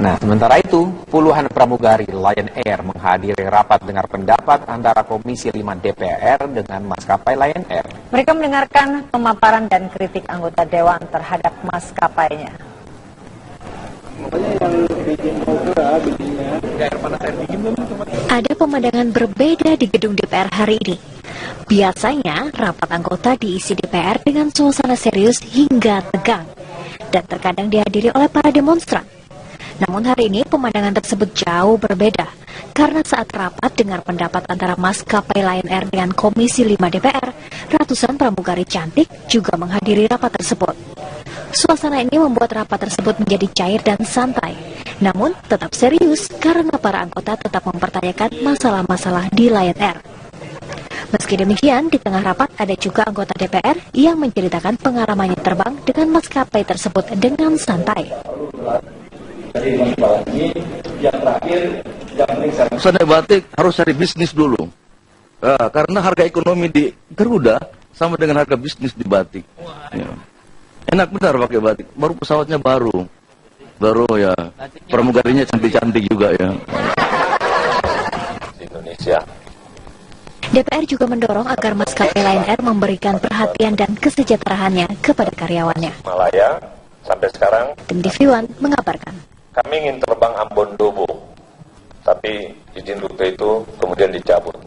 Nah, sementara itu, puluhan pramugari Lion Air menghadiri rapat dengar pendapat antara Komisi 5 DPR dengan maskapai Lion Air. Mereka mendengarkan pemaparan dan kritik anggota Dewan terhadap maskapainya. Ada pemandangan berbeda di gedung DPR hari ini. Biasanya, rapat anggota diisi DPR dengan suasana serius hingga tegang, dan terkadang dihadiri oleh para demonstran. Namun hari ini pemandangan tersebut jauh berbeda, karena saat rapat dengar pendapat antara maskapai Lion Air dengan Komisi 5 DPR, ratusan pramugari cantik juga menghadiri rapat tersebut. Suasana ini membuat rapat tersebut menjadi cair dan santai, namun tetap serius karena para anggota tetap mempertanyakan masalah-masalah di Lion Air. Meski demikian, di tengah rapat ada juga anggota DPR yang menceritakan pengalamannya terbang dengan maskapai tersebut dengan santai. Naik batik harus cari bisnis dulu, karena harga ekonomi di Garuda sama dengan harga bisnis di batik. Ya. Enak benar pakai batik, baru pesawatnya baru ya, pramugarinya cantik-cantik juga ya. Di Indonesia. DPR juga mendorong agar maskapai Lion Air memberikan perhatian dan kesejahteraannya kepada karyawannya. Malaya sampai sekarang. Tim TV One mengabarkan. Kami ingin terbang Ambon Dobo, tapi izin rute itu kemudian dicabut.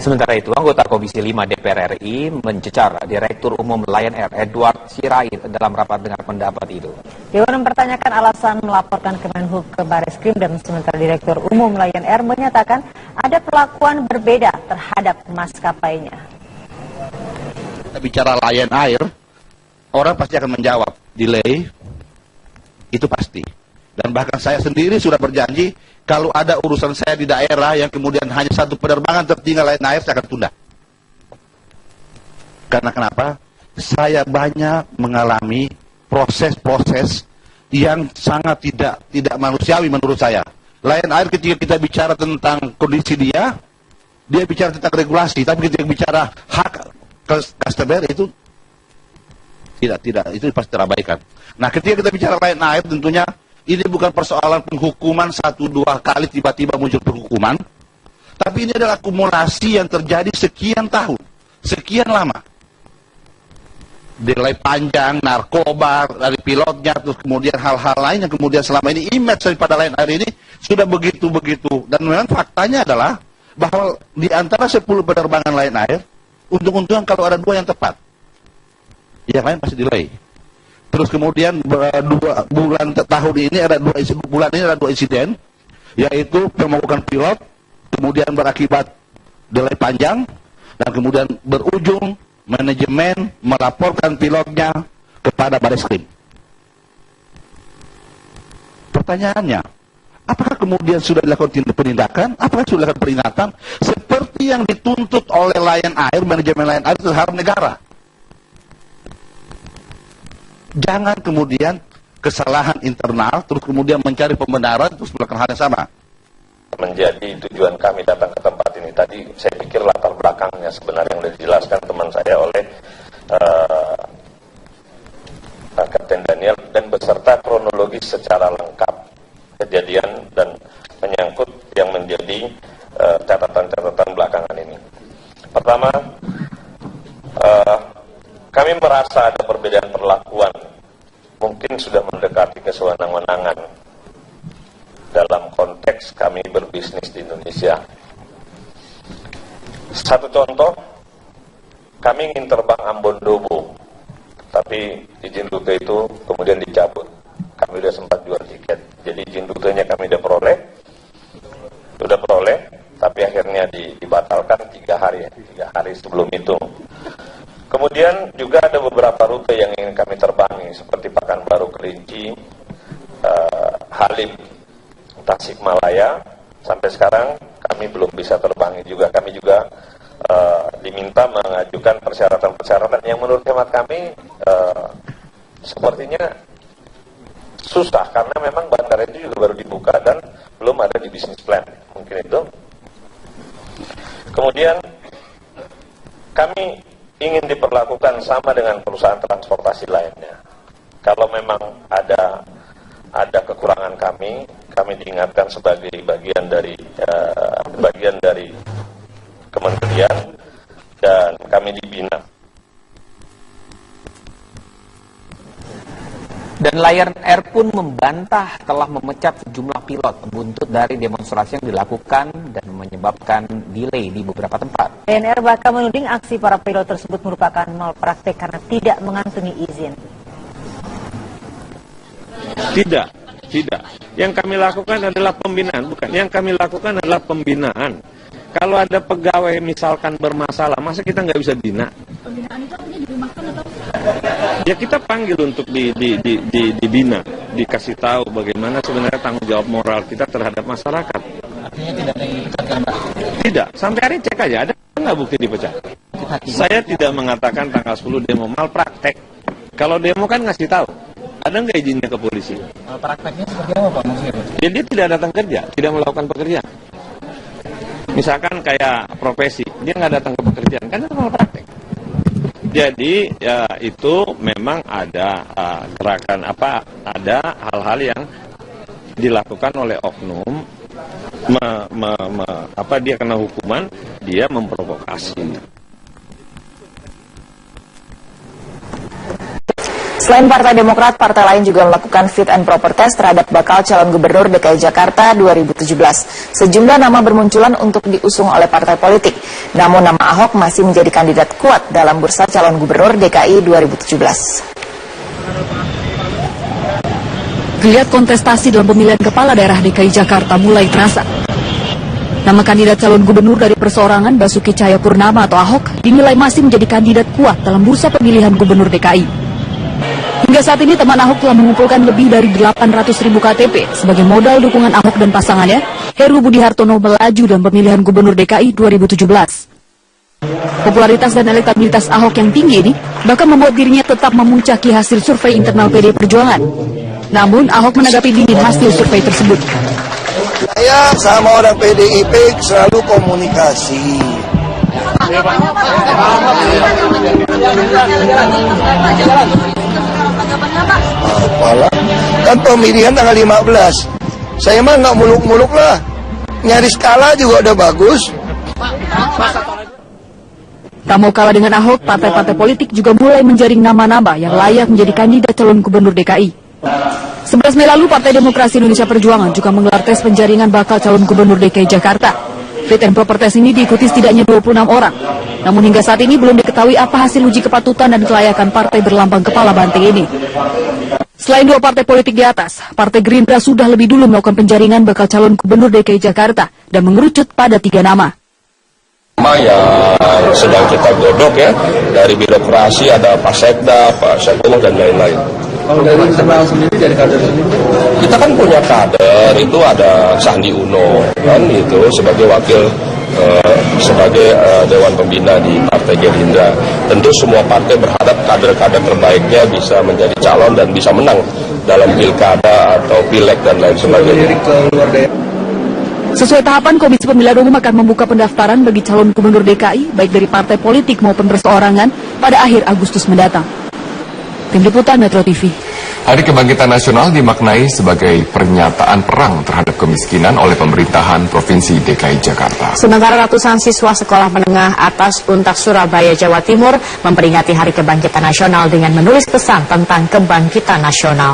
Sementara itu, anggota Komisi 5 DPR RI mencecar Direktur Umum Lion Air Edward Sirait dalam rapat dengar pendapat itu. Dewan mempertanyakan alasan melaporkan Kemenhub ke Bareskrim, dan sementara Direktur Umum Lion Air menyatakan ada perlakuan berbeda terhadap maskapainya. Kita bicara Lion Air, orang pasti akan menjawab delay, itu pasti. Dan bahkan saya sendiri sudah berjanji, kalau ada urusan saya di daerah yang kemudian hanya satu penerbangan tertinggal Lion Air, saya akan tunda. Karena kenapa? Saya banyak mengalami proses-proses yang sangat tidak manusiawi menurut saya. Lion Air ketika kita bicara tentang kondisi dia bicara tentang regulasi, tapi ketika bicara hak customer itu tidak, itu pasti terabaikan. Nah, ketika kita bicara Lion Air, tentunya ini bukan persoalan penghukuman 1-2 kali tiba-tiba muncul penghukuman, tapi ini adalah akumulasi yang terjadi sekian tahun, sekian lama. Delay panjang, narkoba dari pilotnya, terus kemudian hal-hal lain yang kemudian selama ini image daripada Lion Air ini sudah begitu-begitu. Dan memang faktanya adalah bahwa di antara 10 penerbangan Lion Air, untung-untungan kalau ada 2 yang tepat, yang lain pasti delay. Terus kemudian tahun ini ada dua insiden, yaitu pemogokan pilot, kemudian berakibat delay panjang, dan kemudian berujung manajemen melaporkan pilotnya kepada Bareskrim. Pertanyaannya, apakah kemudian sudah dilakukan penindakan? Apakah sudah dilakukan peringatan? Seperti yang dituntut oleh Lion Air, manajemen Lion Air terhadap negara. Jangan kemudian kesalahan internal, terus kemudian mencari pembenaran, terus melakukan hal yang sama. Menjadi tujuan kami datang ke tempat ini tadi, saya pikir latar belakangnya sebenarnya yang sudah dijelaskan teman saya oleh Kapten Daniel, dan beserta kronologis secara lengkap kejadian dan menyangkut yang menjadi catatan-catatan belakangan ini. Pertama, kami merasa ada perbedaan perlakuan, mungkin sudah mendekati kesewenang-wenangan dalam konteks kami berbisnis di Indonesia. Satu contoh, kami ingin terbang Ambon Dobo, tapi izin rute itu kemudian dicabut. Kami sudah sempat jual tiket, jadi izin rutenya kami sudah peroleh, tapi akhirnya dibatalkan 3 hari sebelum itu. Kemudian juga ada beberapa rute yang ingin kami terbangi, seperti Pekanbaru Kerinci, Halim, Tasikmalaya. Sampai sekarang kami belum bisa terbangi juga. Kami juga diminta mengajukan persyaratan-persyaratan yang menurut hemat kami sepertinya susah, karena memang bandara itu juga baru dibuka dan belum ada di bisnis plan. Mungkin itu. Kemudian kami ingin diperlakukan sama dengan perusahaan transportasi lainnya. Kalau memang ada ada kekurangan kami diingatkan sebagai bagian dari kementerian dan kami dibina. Dan Lion Air pun membantah telah memecat sejumlah pilot buntut dari demonstrasi yang dilakukan dan menyebabkan delay di beberapa tempat. Lion Air bahkan menuding aksi para pilot tersebut merupakan malpraktek karena tidak mengantongi izin. Tidak. Yang kami lakukan adalah pembinaan, bukan. Yang kami lakukan adalah pembinaan. Kalau ada pegawai misalkan bermasalah, masa kita nggak bisa bina? Pembinaan itu artinya dirumahkan atau? Ya kita panggil untuk dibina, dikasih tahu bagaimana sebenarnya tanggung jawab moral kita terhadap masyarakat. Artinya tidak ada yang dipecatkan, Pak? Tidak, sampai hari cek aja, ada nggak bukti dipecat? Saya tidak mengatakan tanggal 10 demo malpraktek. Kalau demo kan ngasih tahu. Ada nggak izinnya ke polisi? Prakteknya seperti apa, Pak? Maksudnya? Ya, dia tidak datang kerja, tidak melakukan pekerjaan. Misalkan kayak profesi, dia nggak datang ke pekerjaan, kan itu malpraktek. Jadi ya itu memang ada gerakan ada hal-hal yang dilakukan oleh oknum, dia kena hukuman, dia memprovokasi. Selain Partai Demokrat, partai lain juga melakukan fit and proper test terhadap bakal calon gubernur DKI Jakarta 2017. Sejumlah nama bermunculan untuk diusung oleh partai politik. Namun nama Ahok masih menjadi kandidat kuat dalam bursa calon gubernur DKI 2017. Geliat kontestasi dalam pemilihan kepala daerah DKI Jakarta mulai terasa. Nama kandidat calon gubernur dari perseorangan Basuki Cahayapurnama atau Ahok dinilai masih menjadi kandidat kuat dalam bursa pemilihan gubernur DKI. Hingga saat ini teman Ahok telah mengumpulkan lebih dari 800.000 KTP sebagai modal dukungan Ahok dan pasangannya, Heru Budi Hartono, melaju dalam pemilihan gubernur DKI 2017. Popularitas dan elektabilitas Ahok yang tinggi ini bahkan membuat dirinya tetap memuncaki hasil survei internal PD Perjuangan. Namun Ahok menanggapi dingin hasil survei tersebut. Saya sama orang PDIP selalu komunikasi. Apalah, kan pemilihan tanggal 15. Saya mah nggak muluk-muluk lah. Nyaris kalah juga udah bagus. Tak mau kalah dengan Ahok, partai-partai politik juga mulai menjaring nama-nama yang layak menjadi kandidat calon gubernur DKI. 11 Mei lalu, Partai Demokrasi Indonesia Perjuangan juga menggelar tes penjaringan bakal calon gubernur DKI Jakarta. Fit and proper test ini diikuti setidaknya 26 orang. Namun hingga saat ini belum diketahui apa hasil uji kepatutan dan kelayakan partai berlambang kepala banteng ini. Selain dua partai politik di atas, Partai Gerindra sudah lebih dulu melakukan penjaringan bakal calon gubernur DKI Jakarta dan mengerucut pada 3 nama. Yang sedang kita godok ya, dari birokrasi ada Pak Sekda, Pak Syakumah dan lain-lain. Kalau dari internal sendiri, dari kader sendiri? Kita kan punya kader, itu ada Sandi Uno, kan itu sebagai wakil, sebagai Dewan Pembina di Partai Gerindra. Tentu semua partai berharap kader-kader terbaiknya bisa menjadi calon dan bisa menang dalam pilkada atau pileg dan lain sebagainya. Sesuai tahapan, Komisi Pemilihan Umum akan membuka pendaftaran bagi calon gubernur DKI, baik dari partai politik maupun perseorangan, pada akhir Agustus mendatang. Tim Liputan Metro TV. Hari Kebangkitan Nasional dimaknai sebagai pernyataan perang terhadap kemiskinan oleh pemerintahan Provinsi DKI Jakarta. Sementara ratusan siswa sekolah menengah atas Untak Surabaya, Jawa Timur memperingati Hari Kebangkitan Nasional dengan menulis pesan tentang kebangkitan nasional.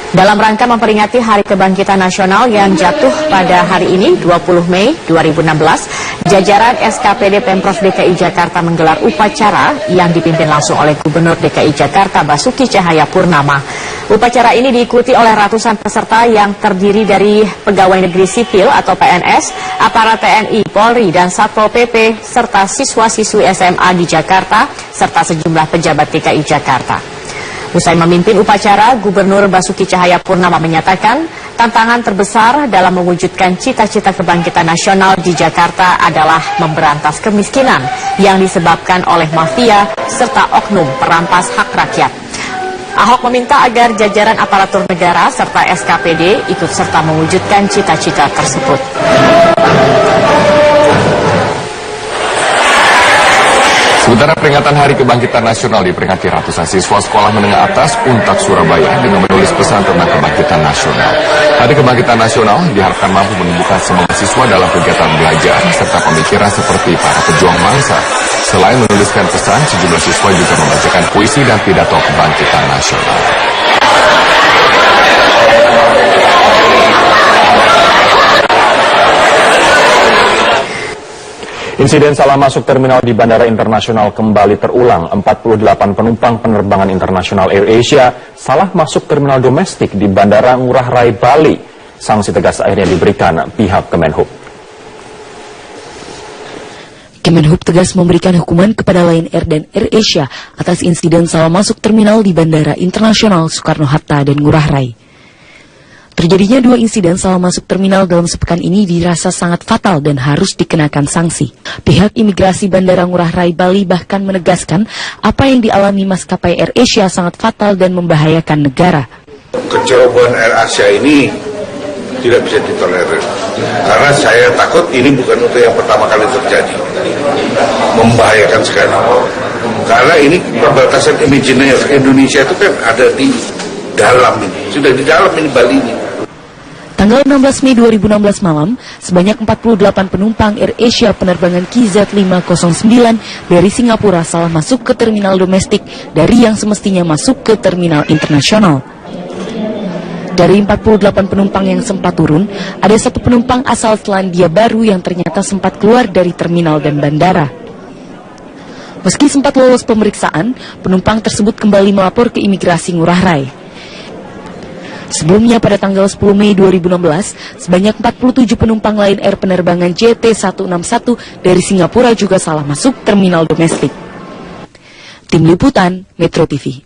Dalam rangka memperingati Hari Kebangkitan Nasional yang jatuh pada hari ini, 20 Mei 2016, jajaran SKPD Pemprov DKI Jakarta menggelar upacara yang dipimpin langsung oleh Gubernur DKI Jakarta Basuki Cahayapurnama. Upacara ini diikuti oleh ratusan peserta yang terdiri dari pegawai negeri sipil atau PNS, aparat TNI, Polri, dan Satpol PP, serta siswa-siswi SMA di Jakarta, serta sejumlah pejabat DKI Jakarta. Usai memimpin upacara, Gubernur Basuki Cahayapurnama menyatakan tantangan terbesar dalam mewujudkan cita-cita kebangkitan nasional di Jakarta adalah memberantas kemiskinan yang disebabkan oleh mafia serta oknum perampas hak rakyat. Ahok meminta agar jajaran aparatur negara serta SKPD ikut serta mewujudkan cita-cita tersebut. Sementara peringatan Hari Kebangkitan Nasional diperingati ratusan siswa sekolah menengah atas Untak Surabaya dengan menulis pesan tentang kebangkitan nasional. Hari Kebangkitan Nasional diharapkan mampu menumbuhkan semangat siswa dalam kegiatan belajar serta pemikiran seperti para pejuang bangsa. Selain menuliskan pesan, sejumlah siswa juga membacakan puisi dan pidato kebangkitan nasional. Insiden salah masuk terminal di Bandara Internasional kembali terulang. 48 penumpang penerbangan internasional AirAsia salah masuk terminal domestik di Bandara Ngurah Rai, Bali. Sanksi tegas akhirnya diberikan pihak Kemenhub. Kemenhub tegas memberikan hukuman kepada Lion Air dan AirAsia atas insiden salah masuk terminal di Bandara Internasional Soekarno-Hatta dan Ngurah Rai. Terjadinya 2 insiden salah masuk terminal dalam sepekan ini dirasa sangat fatal dan harus dikenakan sanksi. Pihak imigrasi Bandara Ngurah Rai, Bali bahkan menegaskan apa yang dialami maskapai AirAsia sangat fatal dan membahayakan negara. Kecerobohan AirAsia ini tidak bisa ditolerir. Karena saya takut ini bukan untuk yang pertama kali terjadi. Membahayakan sekali. Karena ini perbatasan imajiner Indonesia itu kan ada di dalam ini. Sudah di dalam ini Bali ini. Tanggal 16 Mei 2016 malam, sebanyak 48 penumpang AirAsia penerbangan KZ509 dari Singapura salah masuk ke terminal domestik dari yang semestinya masuk ke terminal internasional. Dari 48 penumpang yang sempat turun, ada 1 penumpang asal Selandia Baru yang ternyata sempat keluar dari terminal dan bandara. Meski sempat lolos pemeriksaan, penumpang tersebut kembali melapor ke imigrasi Ngurah Rai. Sebelumnya pada tanggal 10 Mei 2016, sebanyak 47 penumpang Lion Air penerbangan JT161 dari Singapura juga salah masuk terminal domestik. Tim Liputan, Metro TV.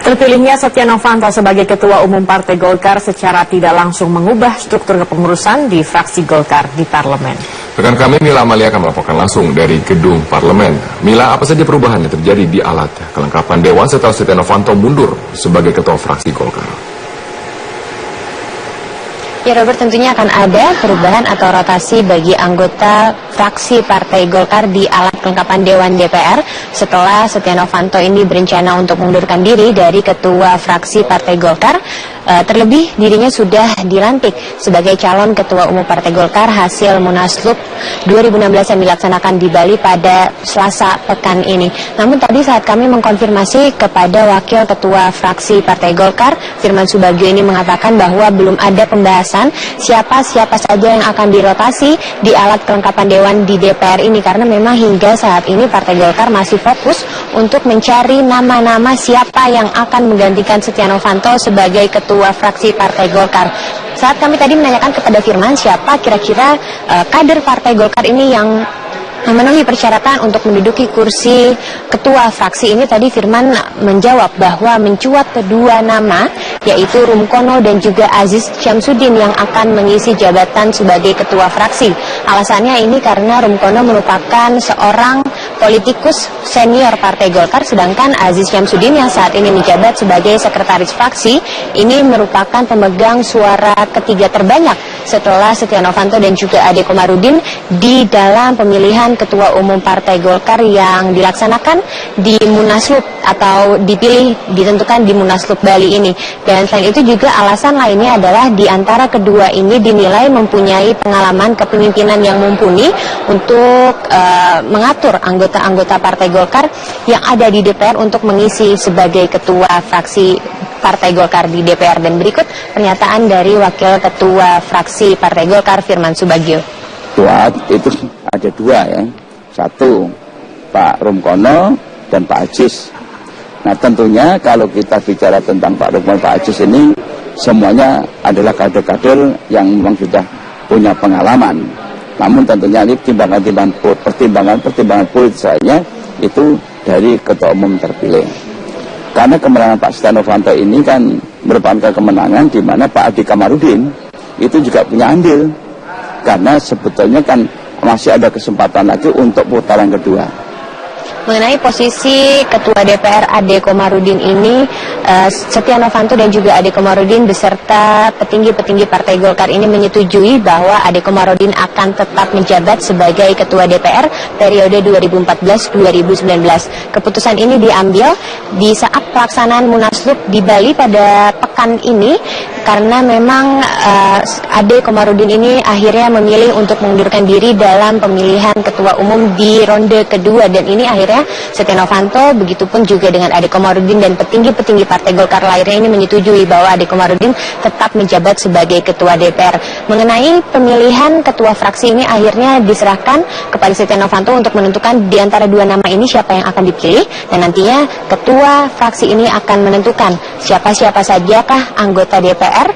Terpilihnya Setia Novanto sebagai Ketua Umum Partai Golkar secara tidak langsung mengubah struktur kepengurusan di fraksi Golkar di Parlemen. Rekan kami Mila Amalia akan melaporkan langsung dari gedung Parlemen. Mila, apa saja perubahan yang terjadi di alat kelengkapan Dewan setelah Setia Novanto mundur sebagai Ketua Fraksi Golkar? Ya Robert, tentunya akan ada perubahan atau rotasi bagi anggota fraksi Partai Golkar di alat kelengkapan Dewan DPR setelah Setia Novanto ini berencana untuk mengundurkan diri dari Ketua Fraksi Partai Golkar. Terlebih dirinya sudah dilantik sebagai calon Ketua Umum Partai Golkar hasil Munaslup 2016 yang dilaksanakan di Bali pada Selasa pekan ini. Namun tadi saat kami mengkonfirmasi kepada Wakil Ketua Fraksi Partai Golkar, Firman Subagio ini mengatakan bahwa belum ada pembahasan siapa saja yang akan dirotasi di alat kelengkapan Dewan di DPR ini, karena memang hingga saat ini Partai Golkar masih fokus untuk mencari nama-nama siapa yang akan menggantikan Setia Novanto sebagai Ketua Fraksi Partai Golkar. Saat kami tadi menanyakan kepada Firman siapa kira-kira kader Partai Golkar ini yang memenuhi persyaratan untuk menduduki kursi ketua fraksi ini, tadi Firman menjawab bahwa mencuat 2 nama, yaitu Rumkono dan juga Aziz Syamsuddin yang akan mengisi jabatan sebagai ketua fraksi. Alasannya ini karena Rumkono merupakan seorang politikus senior Partai Golkar, sedangkan Aziz Syamsuddin yang saat ini menjabat sebagai sekretaris fraksi ini merupakan pemegang suara ketiga terbanyak setelah Setia Novanto dan juga Ade Komarudin di dalam pemilihan Ketua Umum Partai Golkar yang dilaksanakan di Munaslup atau ditentukan di Munaslup Bali ini. Dan selain itu juga alasan lainnya adalah di antara kedua ini dinilai mempunyai pengalaman kepemimpinan yang mumpuni untuk mengatur anggota-anggota Partai Golkar yang ada di DPR untuk mengisi sebagai ketua fraksi Partai Golkar di DPR. Dan berikut pernyataan dari Wakil Ketua Fraksi Partai Golkar Firman Subagio. Itu ada 2 ya, 1 Pak Rumkono dan Pak Aziz. Nah tentunya kalau kita bicara tentang Pak Rumkono, Pak Aziz ini semuanya adalah kader-kader yang memang sudah punya pengalaman. Namun tentunya ini pertimbangan politis saya itu dari Ketua Umum terpilih. Karena kemenangan Pak Setia Novanto ini kan merupakan kemenangan di mana Pak Ade Komarudin itu juga punya andil. Karena sebetulnya kan masih ada kesempatan lagi untuk putaran kedua. mengenai posisi Ketua DPR Ade Komarudin ini, Setia Novanto dan juga Ade Komarudin beserta petinggi-petinggi Partai Golkar ini menyetujui bahwa Ade Komarudin akan tetap menjabat sebagai Ketua DPR periode 2014-2019. Keputusan ini diambil di saat pelaksanaan Munaslup di Bali pada pekan ini, karena memang Ade Komarudin ini akhirnya memilih untuk mengundurkan diri dalam pemilihan Ketua Umum di ronde kedua, dan ini akhirnya Setia Novanto begitupun juga dengan Ade Komarudin dan petinggi-petinggi Partai Golkar lainnya ini menyetujui bahwa Ade Komarudin tetap menjabat sebagai Ketua DPR. Mengenai pemilihan ketua fraksi ini akhirnya diserahkan kepada Setia Novanto untuk menentukan di antara dua nama ini siapa yang akan dipilih, dan nantinya ketua fraksi ini akan menentukan siapa-siapa sajakah anggota DPR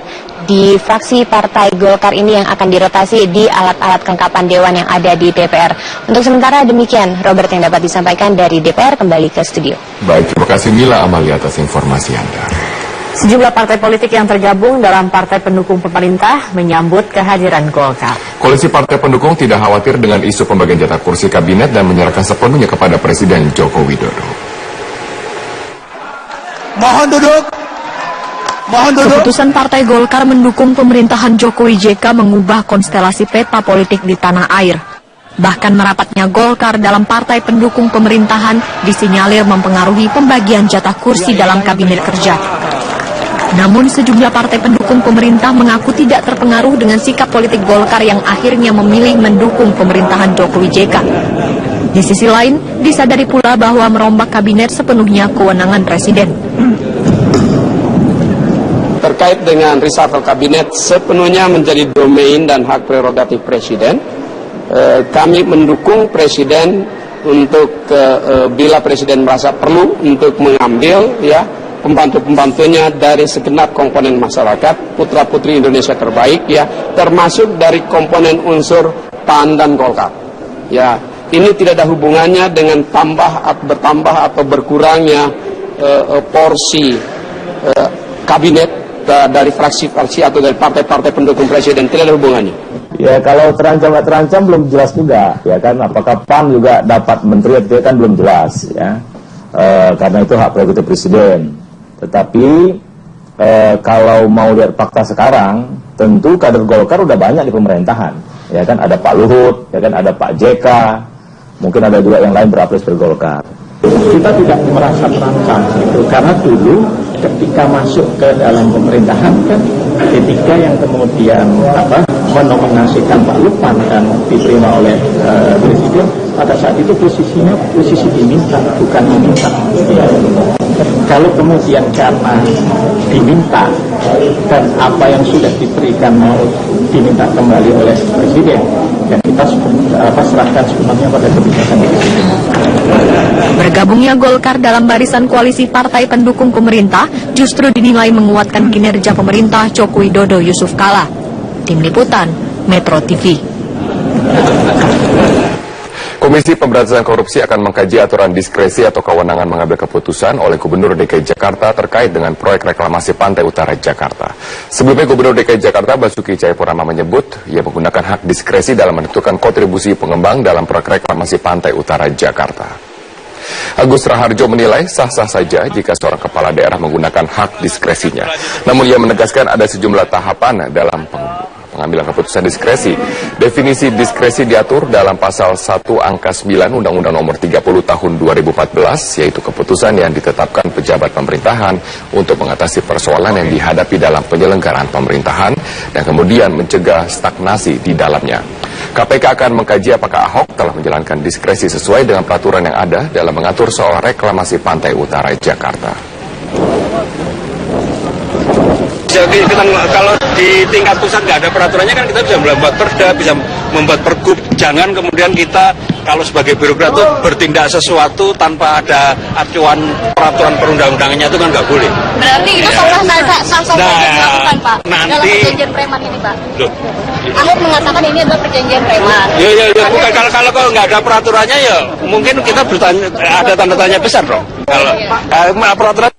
di fraksi Partai Golkar ini yang akan dirotasi di alat-alat kelengkapan dewan yang ada di DPR. Untuk sementara demikian, Robert, yang dapat disampaikan dari DPR. Kembali ke studio. Baik, terima kasih Mila Amalia atas informasi Anda. Sejumlah partai politik yang tergabung dalam partai pendukung pemerintah menyambut kehadiran Golkar. Koalisi partai pendukung tidak khawatir dengan isu pembagian jatah kursi kabinet dan menyerahkan sepenuhnya kepada Presiden Joko Widodo. Mohon duduk. Keputusan Partai Golkar mendukung pemerintahan Jokowi JK mengubah konstelasi peta politik di tanah air. Bahkan merapatnya Golkar dalam partai pendukung pemerintahan disinyalir mempengaruhi pembagian jatah kursi dalam kabinet kerja. Namun sejumlah partai pendukung pemerintah mengaku tidak terpengaruh dengan sikap politik Golkar yang akhirnya memilih mendukung pemerintahan Jokowi JK. Di sisi lain, disadari pula bahwa merombak kabinet sepenuhnya kewenangan Presiden. Terkait dengan reshuffle kabinet sepenuhnya menjadi domain dan hak prerogatif Presiden. Kami mendukung Presiden untuk bila Presiden merasa perlu untuk mengambil pembantu-pembantunya dari segenap komponen masyarakat, putra-putri Indonesia terbaik, termasuk dari komponen unsur PAN dan Golkar. Ini tidak ada hubungannya dengan bertambah atau berkurangnya porsi kabinet dari fraksi-fraksi atau dari partai-partai pendukung Presiden, tidak ada hubungannya. Ya, kalau terancam belum jelas juga, ya kan, apakah PAN juga dapat menteri itu kan belum jelas, ya, karena itu hak prerogatif Presiden. Tetapi kalau mau lihat fakta sekarang, tentu kader Golkar udah banyak di pemerintahan, ya kan, ada Pak Luhut, ya kan, ada Pak JK, mungkin ada juga yang lain berapresiasi per Golkar. Kita tidak merasa terancam itu, karena dulu ketika masuk ke dalam pemerintahan kan ketika yang kemudian menominasikan Pak Lukman dan diterima oleh Presiden, pada saat itu posisi diminta, bukan meminta. Kalau kemudian karena diminta dan apa yang sudah diberikan mau diminta kembali oleh Presiden, dan kita serahkan sepenuhnya pada kebijakan Presiden. Bergabungnya Golkar dalam barisan koalisi partai pendukung pemerintah justru dinilai menguatkan kinerja pemerintah Joko Widodo Yusuf Kala. Tim Liputan, Metro TV. Komisi Pemberantasan Korupsi akan mengkaji aturan diskresi atau kewenangan mengambil keputusan oleh Gubernur DKI Jakarta terkait dengan proyek reklamasi Pantai Utara Jakarta. Sebelumnya Gubernur DKI Jakarta Basuki Cahayapurnama menyebut ia menggunakan hak diskresi dalam menentukan kontribusi pengembang dalam proyek reklamasi Pantai Utara Jakarta. Agus Raharjo menilai sah-sah saja jika seorang kepala daerah menggunakan hak diskresinya. Namun ia menegaskan ada sejumlah tahapan dalam pengambilan keputusan diskresi. Definisi diskresi diatur dalam pasal 1 angka 9 Undang-Undang Nomor 30 Tahun 2014, yaitu keputusan yang ditetapkan pejabat pemerintahan untuk mengatasi persoalan yang dihadapi dalam penyelenggaraan pemerintahan dan kemudian mencegah stagnasi di dalamnya. KPK akan mengkaji apakah Ahok telah menjalankan diskresi sesuai dengan peraturan yang ada dalam mengatur soal reklamasi Pantai Utara Jakarta. Jadi kalau di tingkat pusat nggak ada peraturannya kan kita bisa membuat perda, bisa membuat pergub. Jangan kemudian kita kalau sebagai birokrat itu bertindak sesuatu tanpa ada acuan peraturan perundang-undangannya, itu kan nggak boleh. Berarti itu sah-sah saja dilakukan, Pak. Nanti dalam perjanjian preman ini, Pak. Loh. Ahok mengatakan ini adalah perjanjian preman. Ya, bukan kalau nggak ada peraturannya ya mungkin kita bertanya, ada tanda tanya besar dong. Kalau peraturan